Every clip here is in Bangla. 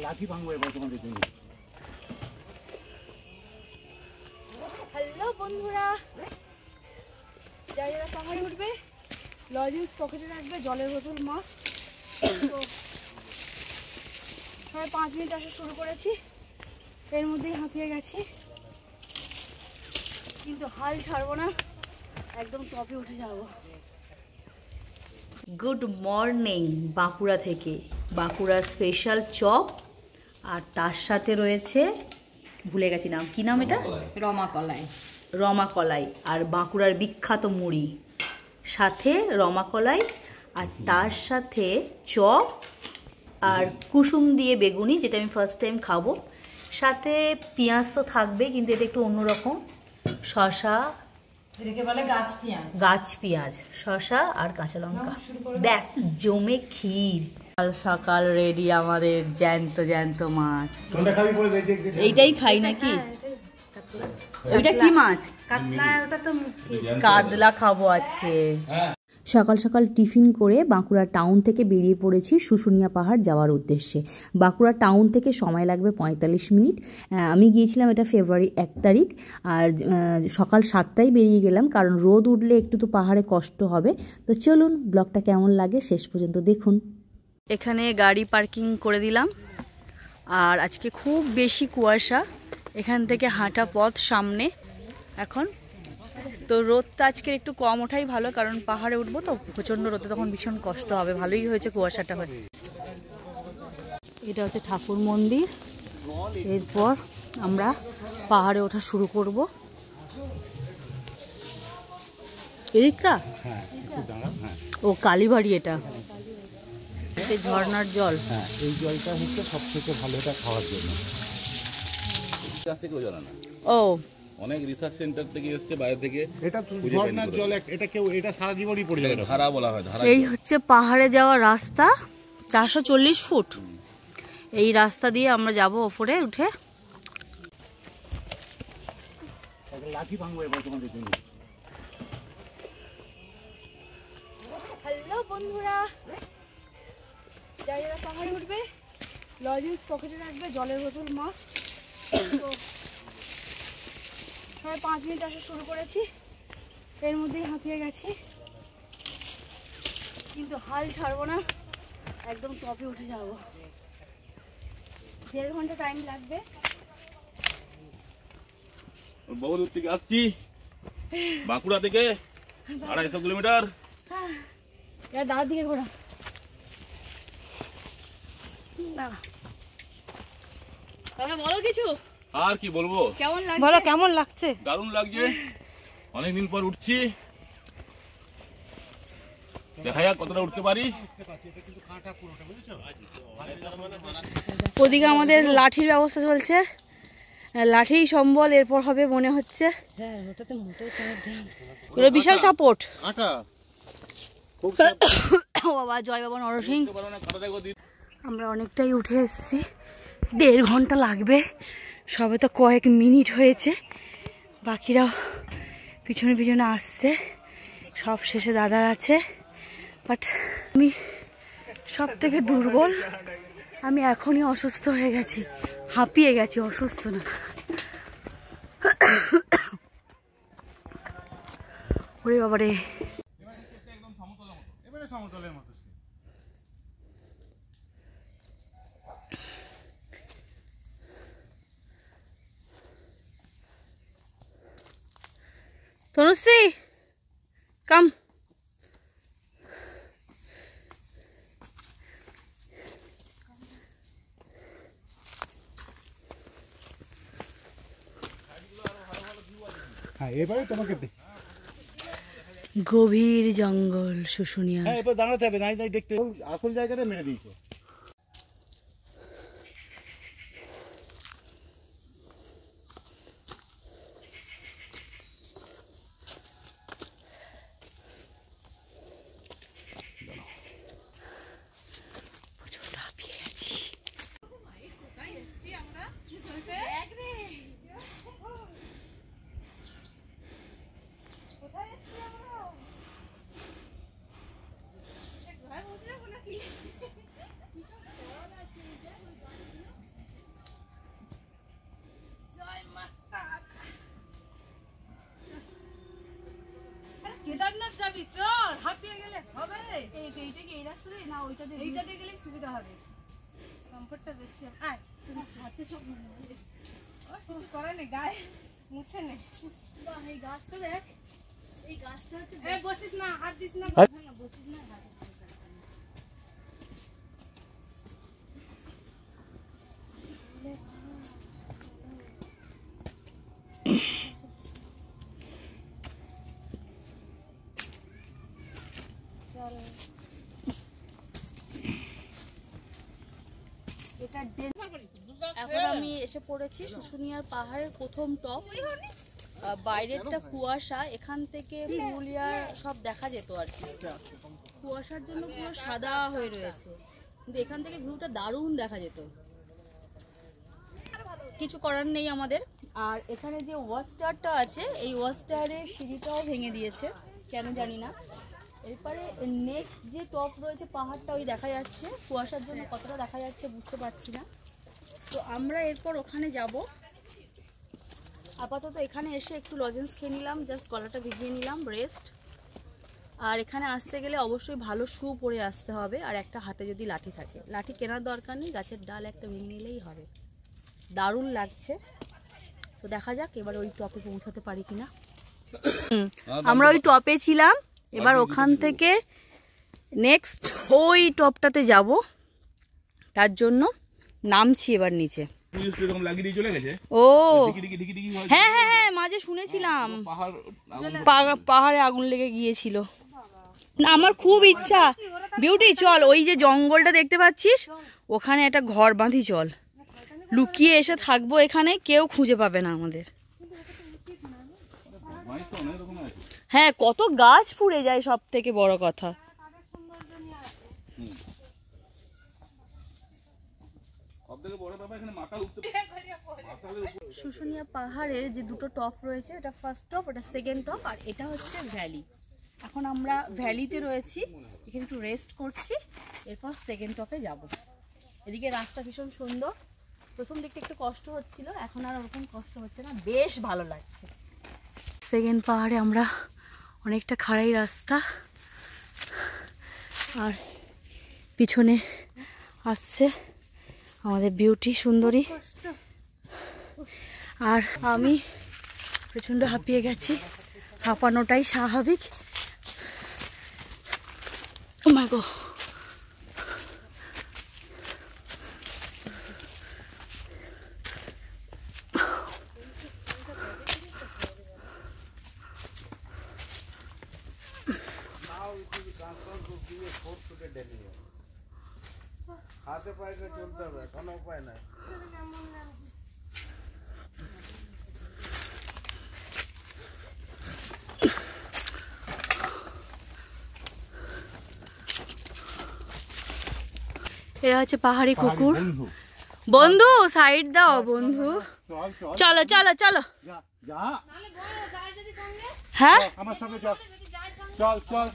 লাঠি ভাঙবো এবার তোমাদের জন্য। হ্যালো বন্ধুরা, যারা পাহাড়ে উঠবে লজেন্স পকেটে রাখবে, জলের বোতল মাস্ট। তো 5 মিনিট আসা শুরু করেছি, এর মধ্যেই হাঁপিয়ে গেছি, কিন্তু হাল ছাড়বো না, একদম টপে উঠে যাব। গুড মর্নিং বাঁকুড়া থেকে, বাঁকুড়া স্পেশাল চপ, আর তার সাথে রয়েছে, ভুলে গেছি নাম, কি নাম এটা? রমা কলাই। রমা কলাই, আর বাঁকুড়ার বিখ্যাত মুড়ি, সাথে রমা কলাই, আর তার সাথে চপ আর কুসুম দিয়ে বেগুনি, যেটা আমি ফার্স্ট টাইম খাবো। সাথে পেঁয়াজ তো থাকবে, কিন্তু এটা একটু অন্যরকম, শসা, এটাকে বলে গাছ পেঁয়াজ। গাছ পেঁয়াজ, শসা আর কাঁচা লঙ্কা, ব্যাস জমে ক্ষীর। সকাল সকাল রেডি আমাদের জ্যান্ত জ্যান্ত মাছ। এইটাই খাই নাকি? ওইটা কি মাছ? কাতলা, ওটা তো কাতলা খাবো আজকে। সকাল সকাল টিফিন করে বাঁকুড়া টাউন থেকে বেরিয়ে পড়েছি শুশুনিয়া পাহাড় যাওয়ার উদ্দেশ্যে। বাঁকুড়া টাউন থেকে সময় লাগবে 45 মিনিট। আমি গিয়েছিলাম এটা ফেব্রুয়ারি 1 তারিখ, আর সকাল 7টায় বেরিয়ে গেলাম, কারণ রোদ উঠলে একটু তো পাহাড়ে কষ্ট হবে। তো চলুন, ব্লগটা কেমন লাগে শেষ পর্যন্ত দেখুন। এখানে গাড়ি পার্কিং করে দিলাম, আর আজকে খুব বেশি কুয়াশা, এখান থেকে হাঁটা পথ সামনে এখন। তো রোদটা আজকের একটু কম ওঠাই ভালো, কারণ পাহাড়ে উঠবো তো প্রচণ্ড রোদে তখন ভীষণ কষ্ট হবে। ভালোই হয়েছে কুয়াশাটা হয়। এটা হচ্ছে ঠাকুর মন্দির, এরপর আমরা পাহাড়ে ওঠা শুরু করব। এদিকটা ও কালীবাড়ি, এটা ঝর্ণার জল। হ্যাঁ, এই জলটা হচ্ছে সবথেকে ভালো এটা খাওয়ার জন্য। ও, অনেক রিসার্চ সেন্টার থেকে এসেছে, বাইরে থেকে। এটা ঝর্ণার জল, এটা কেউ এটা সারা জীবনই পড়ে যাবে। ধারা বলা হয়, ধারা। এই হচ্ছে পাহাড়ে যাওয়ার রাস্তা, 440 ফুট। এই রাস্তা দিয়ে আমরা যাব ওপরে উঠে। লাঠি ভাঙবো এবার তোমাদের জন্য। হ্যালো বন্ধুরা, যারা পাহাড়ে উঠবে লজেন্স পকেটে রাখবে, জলের বোতল মাস্ট। তো 5 মিনিট আসা শুরু করেছি, এর মধ্যেই হাঁপিয়ে গেছি, কিন্তু হাল ছাড়বো না, একদম টপে উঠে যাব। 1.5 ঘন্টা টাইম লাগবে। বহু দূর থেকে আসছি, বাঁকুড়া থেকে 250 কিলোমিটার। এবার দাঁড়ার দিকে ঘোরা না, তবে বলো কিছু। আর কি বলবো, কেমন লাগছে? বলো কেমন লাগছে? দারুণ লাগছে, অনেকদিন পর উঠছি, দেখা যাক কতটা উঠতে পারি। ওদিকে আমাদের লাঠির ব্যবস্থা চলছে, লাঠি সম্বল এরপর হবে মনে হচ্ছে। বিশাল সাপোর্ট। ও বাবা, জয় বাবা নরসিং। আমরা অনেকটাই উঠে এসেছি, 1.5 ঘন্টা লাগবে, সবে তো কয়েক মিনিট হয়েছে, বাকিরাও পিছনে পিছনে আসছে, সব শেষে দাদার আছে। বাট আমি সব থেকে দুর্বল, আমি এখনই অসুস্থ হয়ে গেছি, হাঁপিয়ে গেছি, অসুস্থ না। ওরে বাবারে, তনুশ্রী কাম। হ্যাঁ, এবারে তোমাকে গভীর জঙ্গল শুশুনিয়া। হ্যাঁ, এবার দাঁড়াতে হবে, নাই নাই দেখতে আসল জায়গাটা মেরে দিয়েছে। পিছিয়ে গেলে হবে এইটা কি এই রাস্তা দিয়ে না ওইটা দিয়ে গেলে সুবিধা হবে কমফর্টটা বেশি আয় তুমি হাতে সব কিছু করে না গায়ে মুছে নে বাহ এই গাছটা দেখ এই গাছটা হচ্ছে বসিস না হাত দিস না বসিস না হাত এখন আমি এসে পড়েছি শুশুনিয়ার পাহাড়ের প্রথম টপ। বাইরেরটা কুয়াশা, এখান থেকে পুরুলিয়ার সব দেখা যেত আর কি। কুয়াশার জন্য পুরো সাদা হয়ে রয়েছে, কিন্তু এখান থেকে ভিউটা দারুণ দেখা যেত। কিছু করার নেই আমাদের। আর এখানে যে ওয়াচ টাওয়ারটা আছে, এই ওয়াচ টাওয়ারের সিঁড়িটাও ভেঙে দিয়েছে, কেন জানি না। এরপরে নেক্সট যে টপ রয়েছে পাহাড়টা ওই দেখা যাচ্ছে, কুয়াশার জন্য কতটা দেখা যাচ্ছে বুঝতে পারছি না। তো আমরা এরপর ওখানে যাব। আপাতত এখানে এসে একটু লজেন্স খেয়ে নিলাম, জাস্ট গলাটা ভিজিয়ে নিলাম, রেস্ট। আর এখানে আসতে গেলে অবশ্যই ভালো শু পরে আসতে হবে, আর একটা হাতে যদি লাঠি থাকে। লাঠি কেনার দরকার নেই, গাছের ডাল একটা ভেঙে নিলেই হবে। দারুণ লাগছে। তো দেখা যাক এবার ওই টপে পৌঁছাতে পারি কিনা। আমরা ওই টপে ছিলাম, এবার ওখান থেকে নেক্সট ওই টপটাতে যাব, তার জন্য নামছি এবার নিচে। ও হ্যাঁ হ্যাঁ হ্যাঁ, মাঝে শুনেছিলাম পাহাড়ে আগুন লেগে গিয়েছিল। না আমার খুব ইচ্ছা, বিউটি চল, ওই যে জঙ্গলটা দেখতে পাচ্ছিস ওখানে একটা ঘর বাঁধি, চল লুকিয়ে এসে থাকবো এখানে, কেউ খুঁজে পাবে না আমাদের। হ্যাঁ কত গাছ পুড়ে যায়, সব থেকে বড় কথা। শুশুনিয়া পাহাড়ের যে দুটো টপ রয়েছে, এটা ফার্স্ট টপ, এটা সেকেন্ড টপ, আর এটা হচ্ছে ভ্যালি। এখন আমরা ভ্যালিতে রয়েছি, এখানে একটু রেস্ট করছি, এরপর সেকেন্ড টপে যাব। এদিকে রাস্তা ভীষণ সুন্দর। প্রথম দিকটা একটু কষ্ট হচ্ছিল, এখন আর ওরকম কষ্ট হচ্ছে না, বেশ ভালো লাগছে। সেকেন্ড পাহাড়ে আমরা অনেকটা খাড়াই রাস্তা, আর পিছনে আসছে আমাদের বিউটি সুন্দরী, আর আমি প্রচণ্ড হাঁপিয়ে গেছি। হাঁপানোটাই স্বাভাবিক। ও মাই গড, হাতে পায়ে চলতে হবে, কোনো উপায় নাই। এরা হচ্ছে পাহাড়ি কুকুর। বন্ধু সাইড দাও বন্ধু, চলো চলো চলো। হ্যাঁ আমার সঙ্গে চল চল চল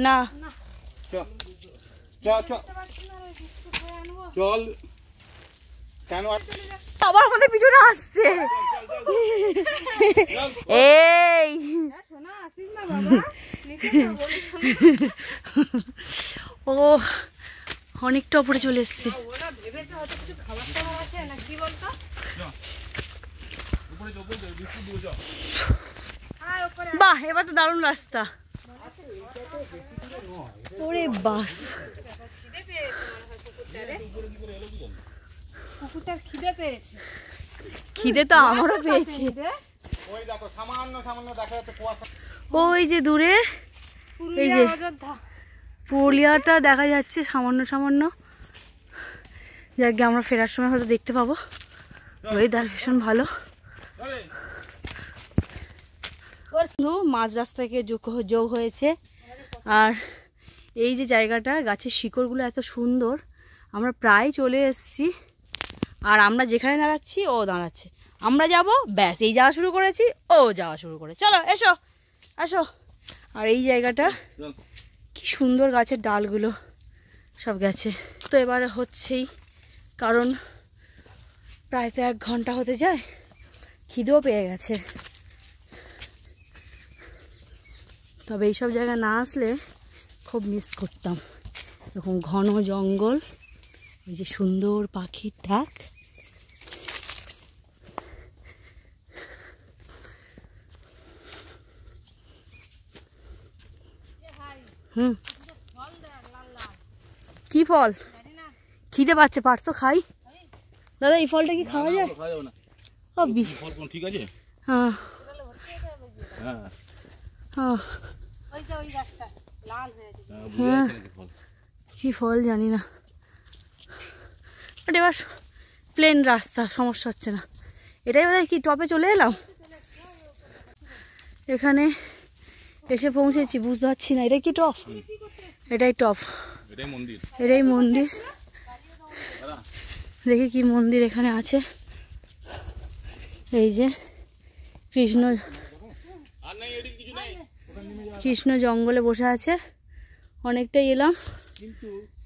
না চল চল চল চল। কেন আবার আমাদের পিছনে আসছে? এই ও অনেকটা উপরে চলে এসছে। বাহ, এবার তো দারুণ রাস্তা। ওরে বাস, কুকুরটার খিদে পেয়েছে। খিদে তো আমারও পেয়েছে। ওই যে দূরে এই যে পুরুলিয়াটা দেখা যাচ্ছে সামান্য সামান্য, যাকে আমরা ফেরার সময় হয়তো দেখতে পাবো। ওয়েদার ভীষণ ভালো। মাঝ রাস্তা থেকে যোগ হয়েছে। আর এই যে জায়গাটা, গাছের শিকড়গুলো এত সুন্দর। আমরা প্রায় চলে এসেছি, আর আমরা যেখানে দাঁড়াচ্ছি ও দাঁড়াচ্ছে। আমরা যাব, ব্যাস এই যাওয়া শুরু করেছি, ও যাওয়া শুরু করে। চলো এসো আসো। আর এই জায়গাটা কি সুন্দর, গাছের ডালগুলো সব গেছে। তো এবারে হচ্ছেই, কারণ প্রায় তো 1 ঘন্টা হতে যায়, খিদেও পেয়ে গেছে। তবে এইসব জায়গায় না আসলে খুব মিস করতাম। এরকম ঘন জঙ্গল, এই যে সুন্দর পাখির ডাক। কি ফল? খিদে পাচ্ছে, পার তো খাই। দাদা এই ফলটা কি খাওয়া যায়? ঠিক আছে। হ্যাঁ হ্যাঁ, কি ফল জানি না, এবার প্লেন রাস্তা, সমস্যা হচ্ছে না। এটাই বোধহয় কি টপে চলে এলাম, এখানে এসে পৌঁছেছি, বুঝতে পারছি না এটা কি টপ। এটাই টপ, এটাই মন্দির। দেখি কি মন্দির এখানে আছে। এই যে কৃষ্ণ জঙ্গলে বসে আছে, অনেকটাই এলাম,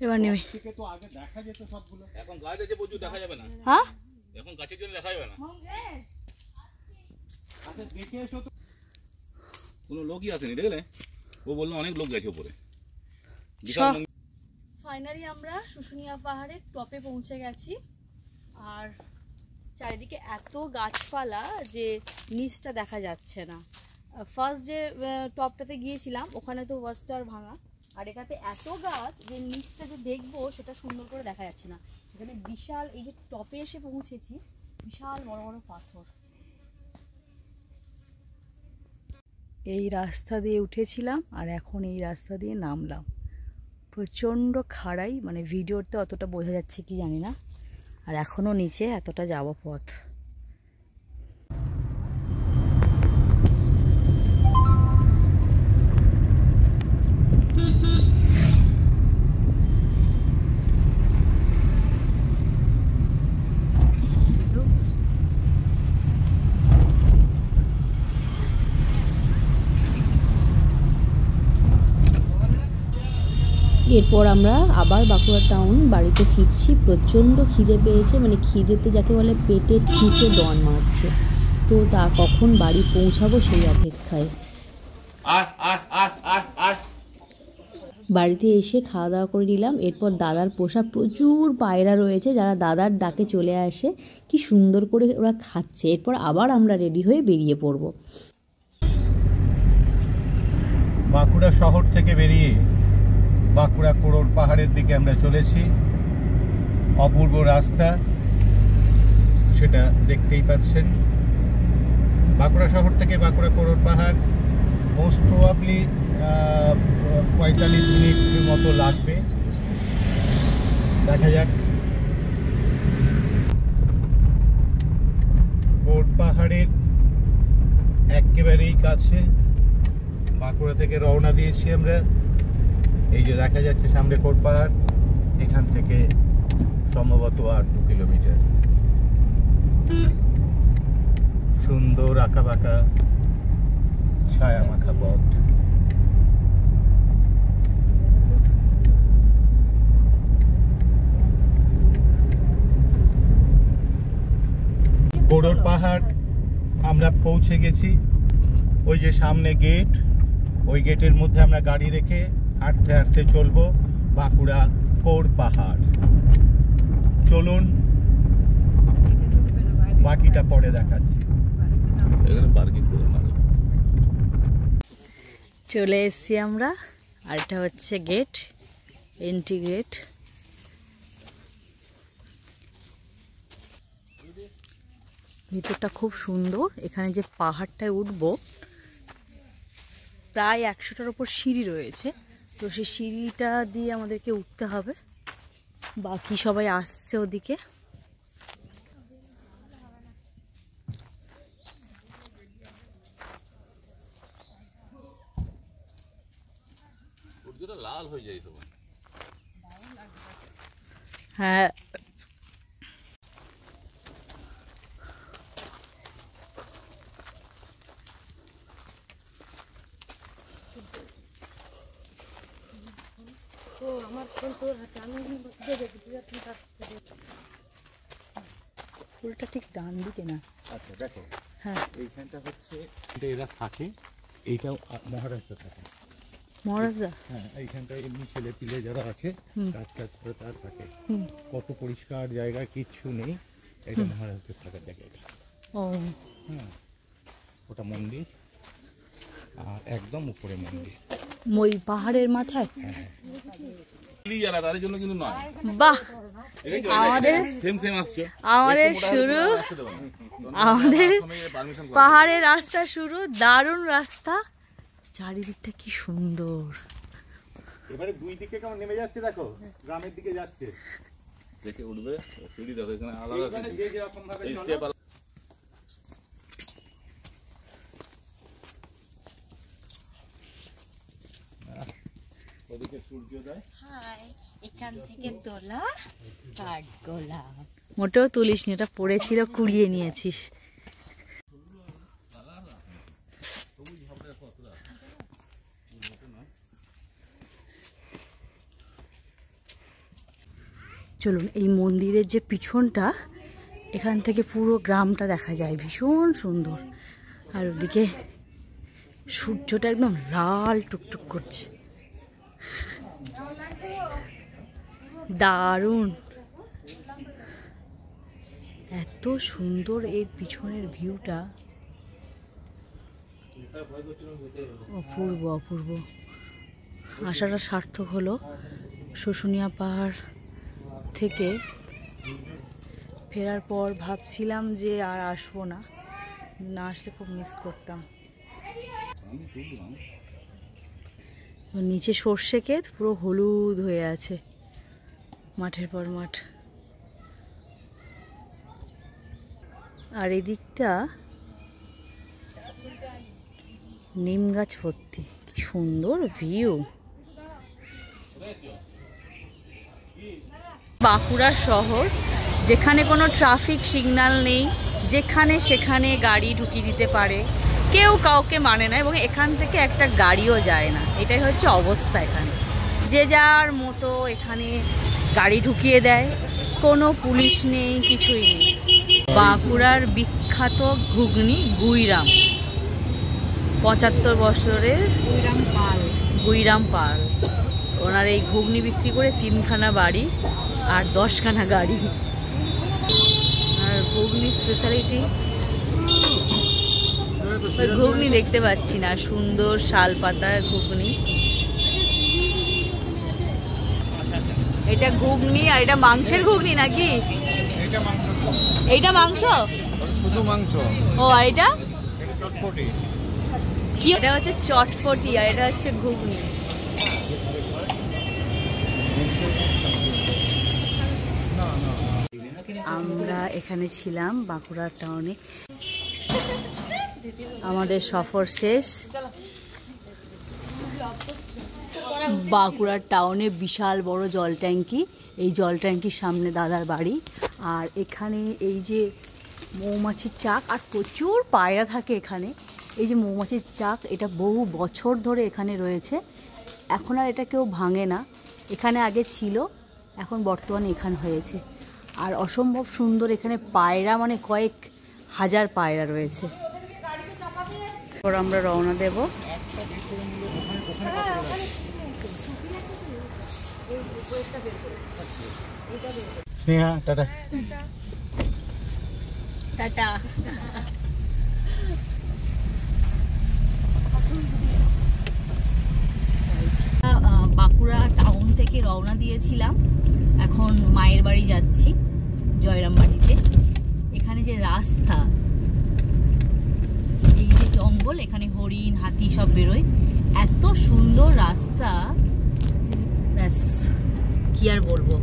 এবার নেমে। এখন গাছ আছে প্রচুর, দেখা যাবে না। হ্যাঁ এখন গাছের জন্য দেখা যাবে না। কোনো লোকই আসেনি, দেখলে? ও বললো অনেক লোক গেছে উপরে। ফাইনালি আমরা শুশুনিয়া পাহাড়ের টপে পৌঁছে গেছি। আর চারিদিকে এত গাছপালা যে নিচটা দেখা যাচ্ছে না। ফার্স্ট যে টপটাতে গিয়েছিলাম ওখানে তো ওয়াস্টার ভাঙা, আর এটাতে এত গাছ যে নিচটা যে দেখবো সেটা সুন্দর করে দেখা যাচ্ছে না। এখানে বিশাল, এই যে টপে এসে পৌঁছেছি, বিশাল বড় বড় পাথর। এই রাস্তা দিয়ে উঠেছিলাম আর এখন এই রাস্তা দিয়ে নামলাম। প্রচণ্ড খাড়াই, মানে ভিডিওতে অতটা বোঝা যাচ্ছে কি জানি না। আর এখনও নিচে এতটা যাওয়া পথ। এরপর আমরা আবার বাঁকুড়া টাউন বাড়িতে ফিরছি। প্রচণ্ড খিদে পেয়েছে, মানে খিদেতে যাকে বলে পেটে ঠুকে দন মারছে। তো তা কখন বাড়ি পৌঁছাবো সেই অপেক্ষায়। বাড়িতে এসে খাওয়া দাওয়া করে নিলাম। এরপর দাদার পোষা প্রচুর পায়রা রয়েছে, যারা দাদার ডাকে চলে আসে। কি সুন্দর করে ওরা খাচ্ছে। এরপর আবার আমরা রেডি হয়ে বেরিয়ে পড়ব। বাঁকুড়া শহর থেকে বেরিয়ে বাঁকুড়া কোড়র পাহাড়ের দিকে আমরা চলেছি। অপূর্ব রাস্তা, সেটা দেখতেই পাচ্ছেন। বাঁকুড়া শহর থেকে বাঁকুড়া কোড়র পাহাড় মোস্ট প্রবাবলি 45 মিনিট মতো লাগবে। দেখা যাক। কোড় পাহাড়ের একেবারেই কাছে বাঁকুড়া থেকে রওনা দিয়েছি আমরা। এই যে দেখা যাচ্ছে সামনে কোড় পাহাড়, এখান থেকে সম্ভবত আর 2 কিলোমিটার। সুন্দর আঁকা বাঁকা ছায়া মাখা পথ। কোড়র পাহাড় আমরা পৌঁছে গেছি। ওই যে সামনে গেট, ওই গেটের মধ্যে আমরা গাড়ি রেখে হাঁটতে হাঁটতে চলবো বাঁকুড়া কোড় পাহাড়। চলুন, বাকিটা পরে দেখাচ্ছি। চলে এসছি আমরা, আর এটা হচ্ছে গেট, এন্ট্রি গেট। ভিতরটা খুব সুন্দর। এখানে যে পাহাড়টায় উঠবো, প্রায় 100টার উপর সিঁড়ি রয়েছে। তো সেই সিঁড়িটা দিয়ে আমাদেরকে উঠতে হবে। বাকি সবাই আসছে ওদিকে। লাল হয়ে যায় তোমার। হ্যাঁ, ফুলটা ঠিক ডান দিকে না। আচ্ছা দেখো, হ্যাঁ, এইখানটা হচ্ছে এরা থাকে, এইটাও মহারাষ্ট্র থাকে। মহারাজা? হ্যাঁ, এইখানটায় এমনি ছেলে পিলে যারা আছে কাজ করে তার থাকে। কত পরিষ্কার জায়গা, কিচ্ছু নেই। এটা মহারাষ্ট্রের থাকার জায়গা। ও হ্যাঁ, ওটা মন্দির আর একদম উপরে মন্দির, ওই পাহাড়ের মাথায়। তাদের জন্য কিন্তু নয়। বাহ, আমাদের শুরু, আমাদের পাহাড়ের রাস্তা শুরু, দারুণ রাস্তা, চারিদিকটা কি সুন্দর। এবারে দুই দিকে কেমন নেমে যাচ্ছে, দেখো গ্রামের দিকে যাচ্ছে, দেখে উঠবে সিঁড়ি, দেখো এখানে আলাদা যে যেরকম ভাবে ওদিকে সূর্যোদয়। এখান থেকে তোলা কাঠগোলাপ। মোটেও তুলিসনি, এটা পড়েছিল, কুড়িয়ে নিয়েছিস। চলুন, এই মন্দিরের যে পিছনটা, এখান থেকে পুরো গ্রামটা দেখা যায়, ভীষণ সুন্দর। আর ওদিকে সূর্যটা একদম লাল টুকটুক করছে, দারুণ, এত সুন্দর এর পিছনের ভিউটা, অপূর্ব অপূর্ব। আসাটা সার্থক হলো। শুশুনিয়া পাহাড় থেকে ফেরার পর ভাবছিলাম যে আর আসবো না, না আসলে খুব মিস করতাম। নিচে সর্ষে ক্ষেত পুরো হলুদ হয়ে আছে, মাঠের পর মাঠ। আর এদিকটা নিম গাছ ভর্তি, কি সুন্দর ভিউ। বাঁকুড়া শহর, যেখানে কোনো ট্রাফিক সিগন্যাল নেই, যেখানে সেখানে গাড়ি ঢুকিয়ে দিতে পারে, কেউ কাউকে মানে না, এবং এখান থেকে একটা গাড়িও যায় না। এটাই হচ্ছে অবস্থা এখানে, যে যার মতো এখানে গাড়ি ঢুকিয়ে দেয়, কোনো পুলিশ নেই, কিছুই নেই। বাঁকুড়ার বিখ্যাত ঘুগনি গুইরাম, 75 বছরের গুইরাম পাল, ওনার এই ঘুগনি বিক্রি করে 3খানা বাড়ি আর 10খানা গাড়ি। আর ঘুগনি স্পেশালিটি, ওই ঘুগনি দেখতে পাচ্ছি না, সুন্দর শাল পাতার ঘুগনি। এটা ঘুগনি, আর এটা মাংসের ঘুগনি নাকি? এইটা মাংস, শুধু মাংস। ও, আর এটা চটপটি, কি? এটা হচ্ছে চটপটি, আর এটা হচ্ছে ঘুগনি। আমরা এখানে ছিলাম বাঁকুড়া টাউনে, আমাদের সফর শেষ। বাঁকুড়া টাউনে বিশাল বড় জল ট্যাঙ্কি, এই জল ট্যাঙ্কির সামনে দাদার বাড়ি। আর এখানে এই যে মৌমাছির চাক, আর প্রচুর পায়রা থাকে এখানে। এই যে মৌমাছির চাক, এটা বহু বছর ধরে এখানে রয়েছে, এখন আর এটা কেউ ভাঙে না। এখানে আগে ছিল, এখন বর্তমানে এখানে হয়েছে। আর অসম্ভব সুন্দর, এখানে পায়রা মানে কয়েক হাজার পায়রা রয়েছে। এরপর আমরা রওনা দেব। Sneha, tata tata. Bankura town থেকে রওনা দিয়েছিলাম, এখন মায়ের বাড়ি যাচ্ছি, জয়রামবাটিতে। এখানে যে রাস্তা, এই যে জঙ্গল, এখানে হরিণ হাতি সব বেরোয়, এত সুন্দর রাস্তা, ব্যাস কি আর বলবো।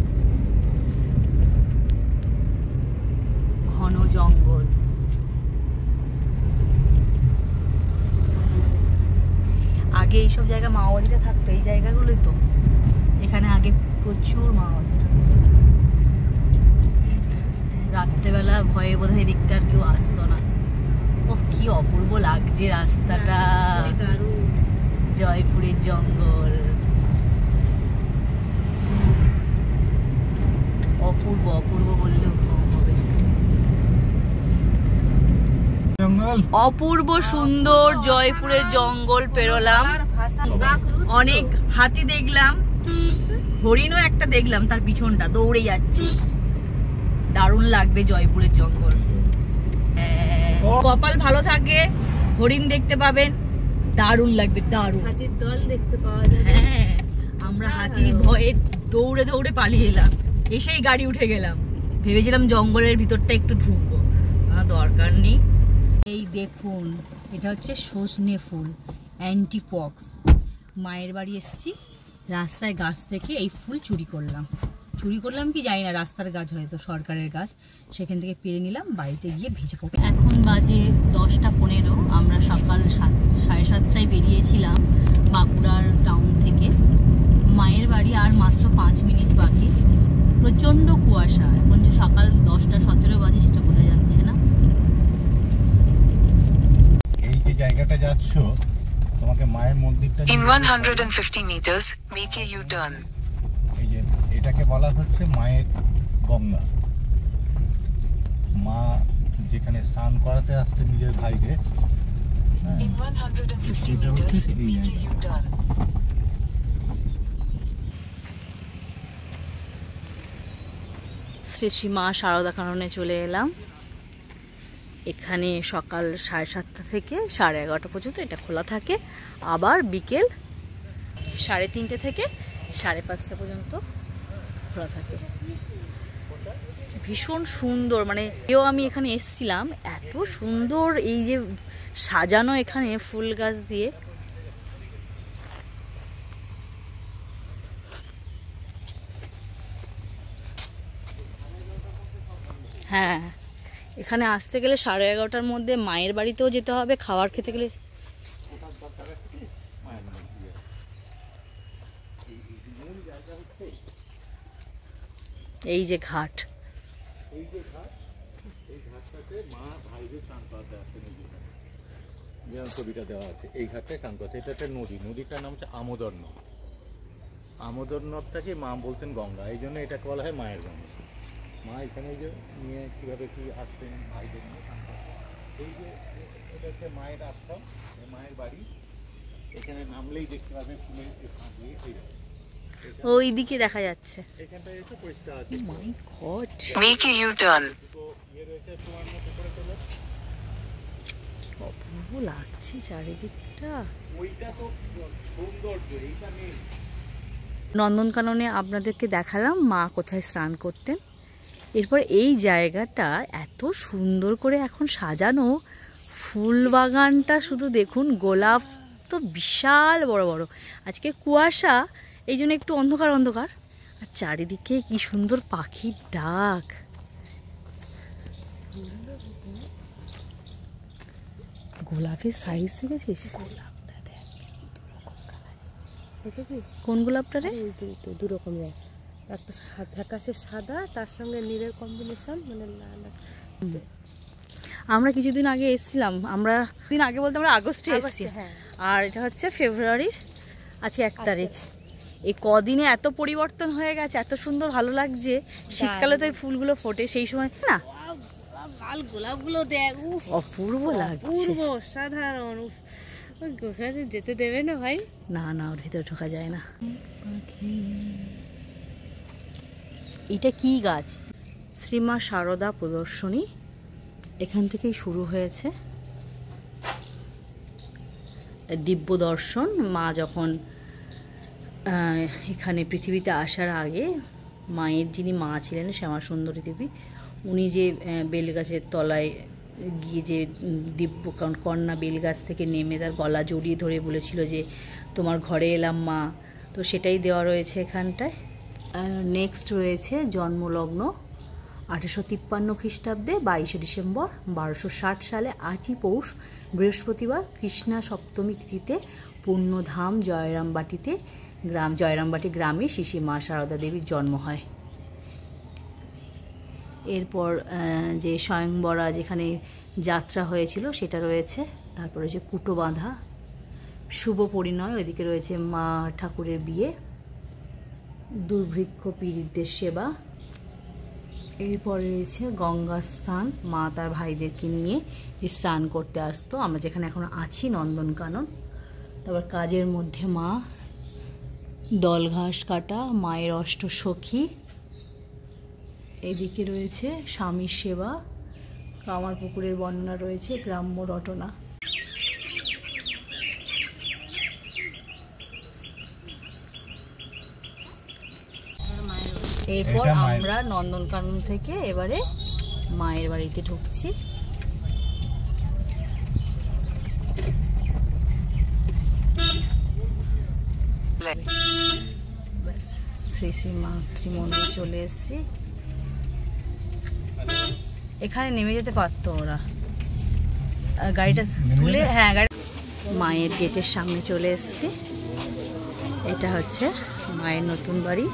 ঘন জঙ্গল, আগে এইসব জায়গা মাওবাদীরা থাকতো, এই জায়গাগুলোই তো, এখানে আগে প্রচুর মাওবাদী থাকতো। রাত্রেবেলা ভয়ে বোধহয় এদিকটা আর কেউ আসতো না। ও কি অপূর্ব লাগছে রাস্তাটা, জয়পুরের জঙ্গল, অপূর্ব অপূর্ব বললেও কম হবে। জঙ্গল অপূর্ব সুন্দর জয়পুরের জঙ্গল পেরোলাম, অনেক হাতি দেখলাম, হরিণও একটা দেখলাম, তার পিছনটা দৌড়ে যাচ্ছে। দারুণ লাগবে জয়পুরের জঙ্গল। কপাল ভালো থাকে হরিণ দেখতে পাবেন, দারুণ লাগবে, দারুণ। হাতির দল দেখতে পাওয়া যাবে। হ্যাঁ, আমরা হাতির ভয়ে দৌড়ে দৌড়ে পালিয়ে এলাম, এসেই গাড়ি উঠে গেলাম। ভেবেছিলাম জঙ্গলের ভিতরটা একটু ঢুকবো, দরকার নেই। এই দেখুন, এটা হচ্ছে সজনে ফুল, অ্যান্টিপক্স। মায়ের বাড়ি এসেছি, রাস্তায় গাছ থেকে এই ফুল চুরি করলাম কি জানি না, রাস্তার গাছ হয়তো সরকারের গাছ, সেখান থেকে পেরে নিলাম, বাড়িতে গিয়ে ভেজে খাবো। এখন বাজে 10:15। আমরা সকাল 7:30টায় বেরিয়েছিলাম বাঁকুড়ার টাউন থেকে। মায়ের বাড়ি আর মাত্র 5 মিনিট বাকি। প্রচণ্ড কুয়াশা, এখন যে সকাল 10:17 বাজে সেটা বোঝা যাচ্ছে না। এই যে জায়গাটা যাচ্ছ, তোমাকে মায়ের মন্দিরটা In 150 meters, make a U-turn. এই যে এটাকে বলা হচ্ছে মায়ের গঙ্গা। মা যেখানে স্নান করাতে আসতে নিজের ভাইকে, In 150 meters, make a U-turn. Shri Shri মা শারদা কাননে চলে এলাম। এখানে সকাল 7:30 থেকে 11:30 পর্যন্ত এটা খোলা থাকে, আবার বিকেল 3:30 থেকে 5:30 পর্যন্ত খোলা থাকে। ভীষণ সুন্দর, মানে এও আমি এখানে এসেছিলাম, এত সুন্দর এই যে সাজানো এখানে ফুল গাছ দিয়ে। হ্যাঁ, এখানে আসতে গেলে 11:30টার মধ্যে মায়ের বাড়িতেও যেতে হবে, খাবার খেতে গেলে। এই যে ঘাট, এই ঘাটটাতে মা ভাইদের স্নান করাতে আসেন, যেমন ছবিটা দেওয়া আছে। এই ঘাটটায় স্নান করতে, এটা একটা নদীটার নাম হচ্ছে আমোদর নদ। আমোদর নদটাকে মা বলতেন গঙ্গা, এই জন্য এটাকে বলা হয় মায়ের গঙ্গা। মা এখানে যে নিয়ে কীভাবে কী আসতেন ভাইদের নিয়ে স্নান করতেন। এই যে এটা হচ্ছে মায়ের আশ্রম, মায়ের বাড়ি। এখানে নামলেই দেখতে পাবে ফুলের ফাঁক দিয়ে ওই দিকে দেখা যাচ্ছে। এখানটায় একটু পরিষ্কার আছে। মাই গড, Make a U-turn. অপূর্ব লাগছে চারিদিকটা। ওইটা তো সৌন্দর্য, এইটা নেই। নন্দনকাননে আপনাদেরকে দেখালাম মা কোথায় স্নান করতেন। এরপর এই জায়গাটা এত সুন্দর করে এখন সাজানো, ফুল বাগানটা শুধু দেখুন, গোলাপ তো বিশাল বড় বড়। আজকে কুয়াশা, এই জন্য একটু অন্ধকার অন্ধকার, আর চারিদিকে কি সুন্দর পাখির ডাক। গোলাপের সাইজ দেখেছিস? গোলাপটা দেখ, দেখেছিস কোন গোলাপটা রে? দু রকমের, একটা ফ্যাকাশে সাদা, তার সঙ্গে নীলের কম্বিনেশন, মানে লাল। আমরা কিছুদিন আগে এসেছিলাম, আমরা দিন আগে বলতে আমরা আগস্টে এসেছি, আর এটা হচ্ছে ফেব্রুয়ারির, আজকে 1 তারিখ। এই কদিনে এত পরিবর্তন হয়ে গেছে, এত সুন্দর ভালো লাগছে। শীতকালে তো এই ফুলগুলো ফোটে, সেই সময় না লাল গোলাপগুলো দেখ, অপূর্ব লাগছে, অপূর্ব, সাধারণ। ওখানে যেতে দেবে না ভাই? না না, ওর ভিতরে ঢোকা যায় না। এটা কি গাছ? শ্রীমা শারদা প্রদর্শনী, এখান থেকেই শুরু হয়েছে দিব্য দর্শন। মা যখন এখানে পৃথিবীতে আসার আগে, মায়ের যিনি মা ছিলেন শ্যামা সুন্দরী দেবী, উনি যে বেলগাছের তলায় গিয়ে যে দিব্য কন্যা বেলগাছ থেকে নেমে তার গলা জড়িয়ে ধরে বলেছিল যে তোমার ঘরে এলাম মা, তো সেটাই দেওয়া রয়েছে এখানটায়। নেক্সট রয়েছে জন্মলগ্ন 1853 খ্রিস্টাব্দে 22শে ডিসেম্বর, 1260 সালে 8ই পৌষ বৃহস্পতিবার কৃষ্ণা সপ্তমী তিথিতে পুণ্যধাম জয়রামবাটি গ্রামে শ্রী মা শারদা দেবীর জন্ম হয়। এরপর যে স্বয়ংবরা যেখানে যাত্রা হয়েছিল সেটা রয়েছে, তারপরে যে কুটো বাঁধা, শুভ পরিণয়, ওইদিকে রয়েছে মা ঠাকুরের বিয়ে, দুর্ভিক্ষ পীড়িতদের সেবা, এরপর রয়েছে গঙ্গা স্নান, মা তার ভাইদেরকে নিয়ে স্নান করতে আসতো, আমরা যেখানে এখন আছি নন্দনকানন। তারপর কাজের মধ্যে মা, দল ঘাস কাটা, মায়ের অষ্টসখী, এদিকে রয়েছে স্বামীর সেবা, কামার পুকুরের বর্ণনা রয়েছে, গ্রাম্য রটনা। এরপর আমরা নন্দনকানন থেকে এবারে মায়ের বাড়িতে ঢুকছি। শ্রী শ্রী মাতৃ মন্দির চলে এসেছি। এখানে নেমে যেতে পারতো ওরা, গাড়িটা তুলে। হ্যাঁ, গাড়ি। মায়ের গেটের সামনে চলে এসেছি। এটা হচ্ছে মায়ের নতুন বাড়ি।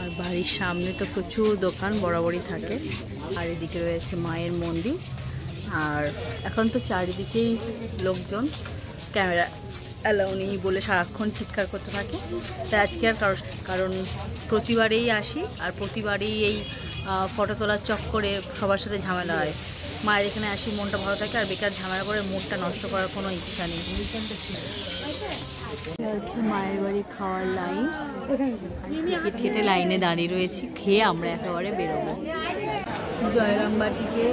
আর বাড়ির সামনে তো প্রচুর দোকান বরাবরই থাকে। আর এদিকে রয়েছে মায়ের মন্দির। আর এখন তো চারিদিকেই লোকজন, ক্যামেরা অ্যালাউ নেই বলে সারাক্ষণ চিৎকার করতে থাকে। তাই আজকে আর কারণ প্রতিবারেই আসি, আর প্রতিবারেই এই ফটো তোলার চক্করে সবার সাথে ঝামেলা হয়। মায়ের এখানে আসি, মনটা ভালো থাকে, আর বেকার ঝামেলা করে মুডটা নষ্ট করার কোনো ইচ্ছা নেই। হচ্ছে মায়ের বাড়ি খাওয়ার লাইন, টিকিট কেটে লাইনে দাঁড়িয়ে রয়েছি। খেয়ে আমরা একেবারে বেরোবো। জয়রামবাটিতে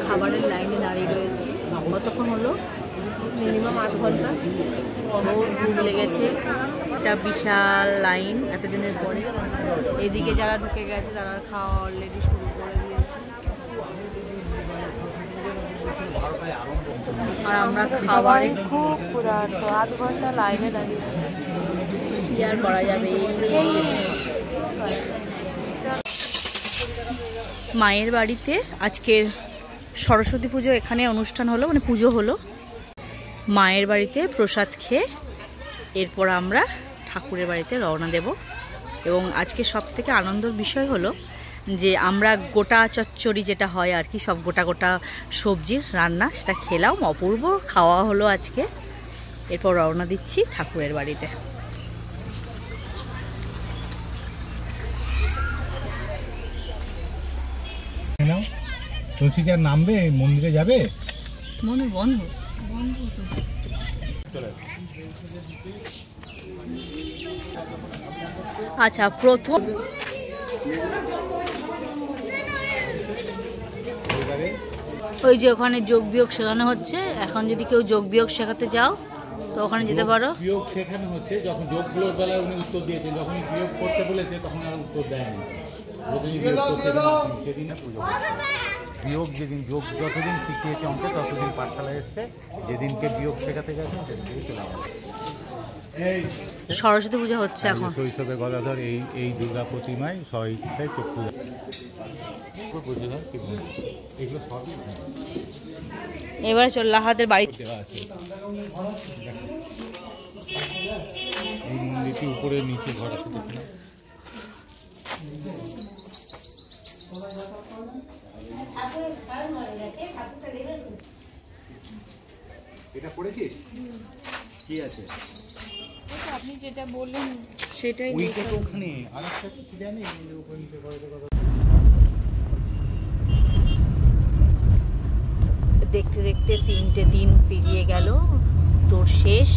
খাবারের লাইনে দাঁড়িয়ে রয়েছি। কতক্ষণ হলো? মিনিমাম 8 ঘন্টা। বহুত ভুল লেগেছে, একটা বিশাল লাইন এতজনের পরে। এদিকে যারা ঢুকে গেছে তারা খাওয়া অলরেডি শুরু করে দিয়েছে, আর আমরা খাবারে খুব পুরাত 8 ঘন্টা লাইনে দাঁড়িয়ে কি আর করা যাবে। মায়ের বাড়িতে আজকের সরস্বতী পুজো এখানে অনুষ্ঠান হলো, মানে পুজো হলো। মায়ের বাড়িতে প্রসাদ খেয়ে এরপর আমরা ঠাকুরের বাড়িতে রওনা দেব। এবং আজকে সব থেকে আনন্দের বিষয় হলো যে আমরা গোটা চচ্চড়ি যেটা হয় আর কি, সব গোটা গোটা সবজির রান্না, সেটা খেলাম, অপূর্ব খাওয়া হলো আজকে। এরপর রওনা দিচ্ছি ঠাকুরের বাড়িতে। তুলসী কি আর নামবে? মন্দিরে যাবে? মন্দির বন্ধ। আচ্ছা, প্রথম ওই যে ওখানে যোগ বিয়োগ শেখানো হচ্ছে। এখন যদি কেউ যোগ বিয়োগ শেখাতে যাও তো ওখানে যেতে পারো। বিয়োগ শেখানো হচ্ছে, যখন যোগগুলোর বেলায় উনি উত্তর দিয়েছেন, যখন বিয়োগ করতে বলেছে তখন আর উত্তর দেয়নি। সেদিন পুজো বিয়োগ যেদিন, যোগ যতদিন শিখিয়েছে অঙ্কে ততদিন পাঠশালায় এসছে, যেদিনকে বিয়োগ শেখাতে গেছেন সেদিনকেই চলে আসে। সরস্বতী পুজো হচ্ছে এখন। শৈশবে গদাধর এই দুর্গা প্রতিমায় স্বইচ্ছায় চক্ষু এবার চল্লাহাদের বাড়ি দেওয়া আছে। এই মন্দিরটি উপরে নিচে ঘর আছে, দেখুন। এটা পড়েছিস? কি আছে? আপনি যেটা বললেন সেটাই। ওইটা তো ওখানে আরেকটা কি জানি উপরে নিচে করে কথা। দেখতে দেখতে 3টে দিন পেরিয়ে গেল, তোর শেষ।